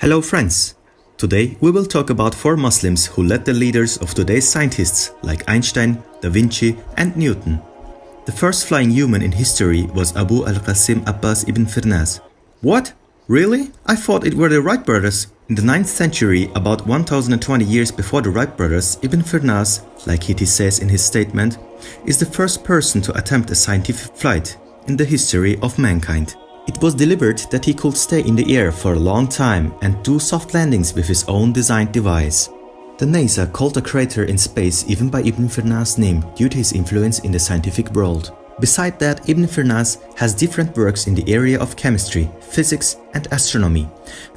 Hello friends! Today we will talk about 4 Muslims who led the leaders of today's scientists like Einstein, Da Vinci and Newton. The first flying human in history was Abu al-Qasim Abbas ibn Firnas. What? Really? I thought it were the Wright brothers. In the 9th century, about 1020 years before the Wright brothers, Ibn Firnas, like he says in his statement, is the first person to attempt a scientific flight in the history of mankind. It was delivered that he could stay in the air for a long time and do soft landings with his own designed device. The NASA called a crater in space even by Ibn Firnas' name due to his influence in the scientific world. Beside that, Ibn Firnas has different works in the area of chemistry, physics and astronomy,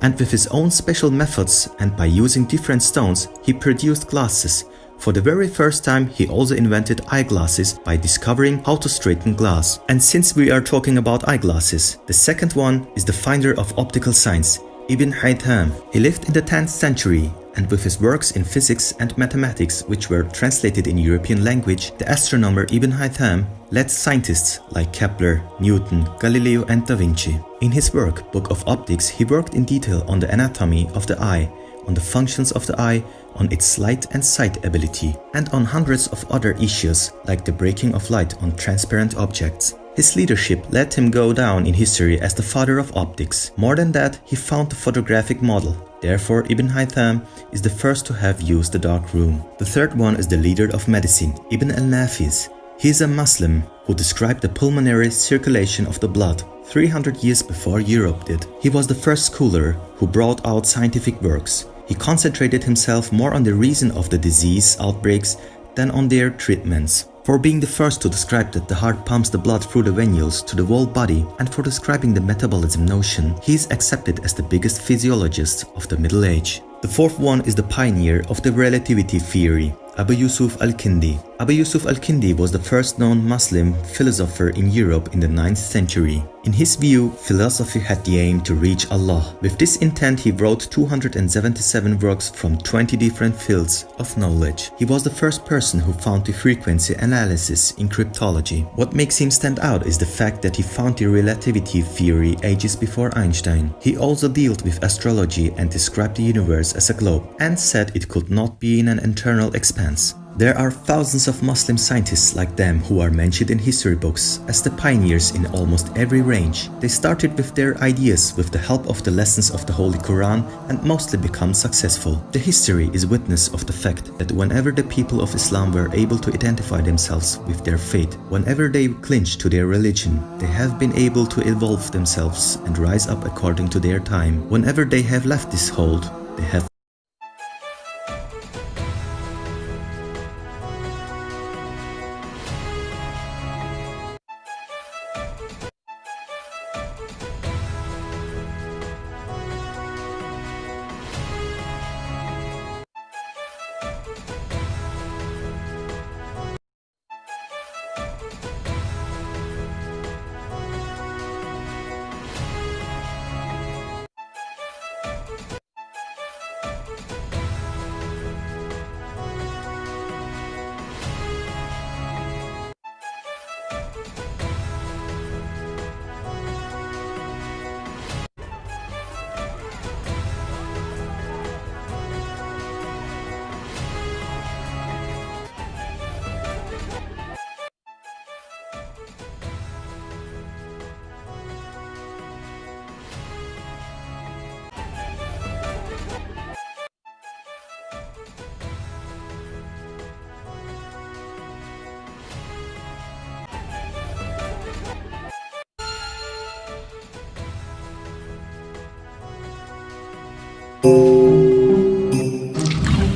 and with his own special methods and by using different stones, he produced glasses. For the very first time, he also invented eyeglasses by discovering how to straighten glass. And since we are talking about eyeglasses, the second one is the finder of optical science, Ibn Haytham. He lived in the 10th century, and with his works in physics and mathematics, which were translated in European language, the astronomer Ibn Haytham led scientists like Kepler, Newton, Galileo and Da Vinci. In his work, Book of Optics, he worked in detail on the anatomy of the eye, on the functions of the eye, on its light and sight ability, and on hundreds of other issues like the breaking of light on transparent objects. His leadership let him go down in history as the father of optics. More than that, he found the photographic model. Therefore, Ibn Haytham is the first to have used the dark room. The third one is the leader of medicine, Ibn al-Nafiz. He is a Muslim who described the pulmonary circulation of the blood 300 years before Europe did. He was the first scholar who brought out scientific works. He concentrated himself more on the reason of the disease outbreaks than on their treatments. For being the first to describe that the heart pumps the blood through the venules to the whole body and for describing the metabolism notion, he is accepted as the biggest physiologist of the Middle Age. The fourth one is the pioneer of the relativity theory, Abu Yusuf al-Kindi. Abu Yusuf al-Kindi was the first known Muslim philosopher in Europe in the 9th century. In his view, philosophy had the aim to reach Allah. With this intent, he wrote 277 works from 20 different fields of knowledge. He was the first person who found the frequency analysis in cryptology. What makes him stand out is the fact that he found the relativity theory ages before Einstein. He also dealt with astrology and described the universe as a globe and said it could not be in an eternal expanse. There are thousands of Muslim scientists like them who are mentioned in history books as the pioneers in almost every range. They started with their ideas with the help of the lessons of the Holy Quran and mostly become successful. The history is witness of the fact that whenever the people of Islam were able to identify themselves with their faith, whenever they clinged to their religion, they have been able to evolve themselves and rise up according to their time. Whenever they have left this hold, they have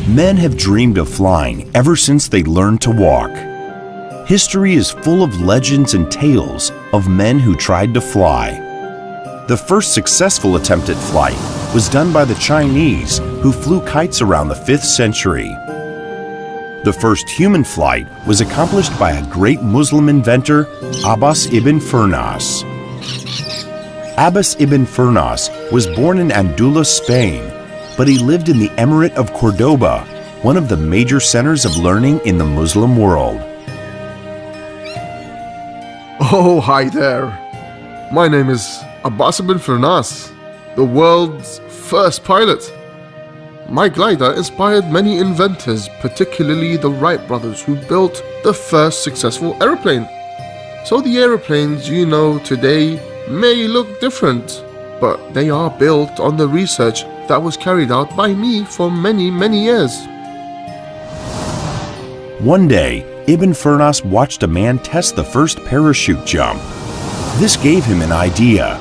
Men have dreamed of flying ever since they learned to walk. History is full of legends and tales of men who tried to fly. The first successful attempt at flight was done by the Chinese, who flew kites around the 5th century. The first human flight was accomplished by a great Muslim inventor, Abbas ibn Firnas. Abbas ibn Firnas was born in Andalus, Spain, but he lived in the Emirate of Cordoba, one of the major centers of learning in the Muslim world. Oh, hi there. My name is Abbas ibn Firnas, the world's first pilot. My glider inspired many inventors, particularly the Wright brothers who built the first successful aeroplane. So the aeroplanes you know today may look different, but they are built on the research that was carried out by me for many, many years. One day, Ibn Firnas watched a man test the first parachute jump. This gave him an idea.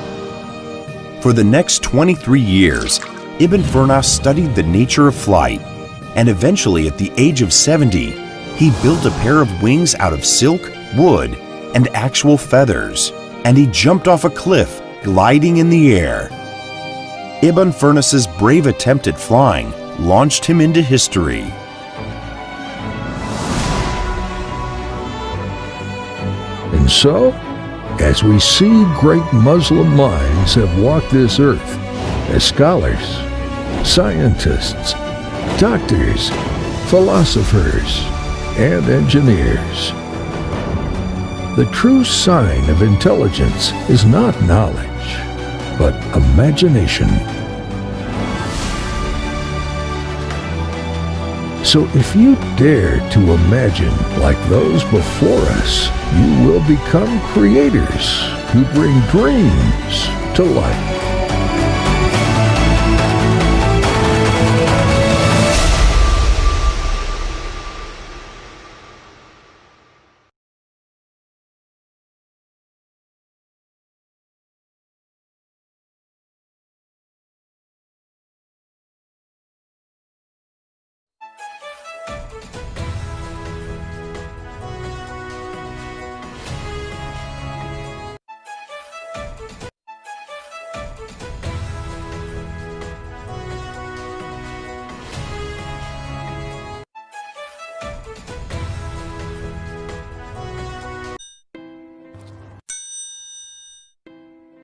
For the next 23 years, Ibn Firnas studied the nature of flight, and eventually at the age of 70, he built a pair of wings out of silk, wood, and actual feathers, and he jumped off a cliff, gliding in the air. Ibn Firnas's brave attempt at flying launched him into history. And so, as we see great Muslim minds have walked this earth as scholars, scientists, doctors, philosophers, and engineers, the true sign of intelligence is not knowledge, but imagination. So if you dare to imagine like those before us, you will become creators who bring dreams to life.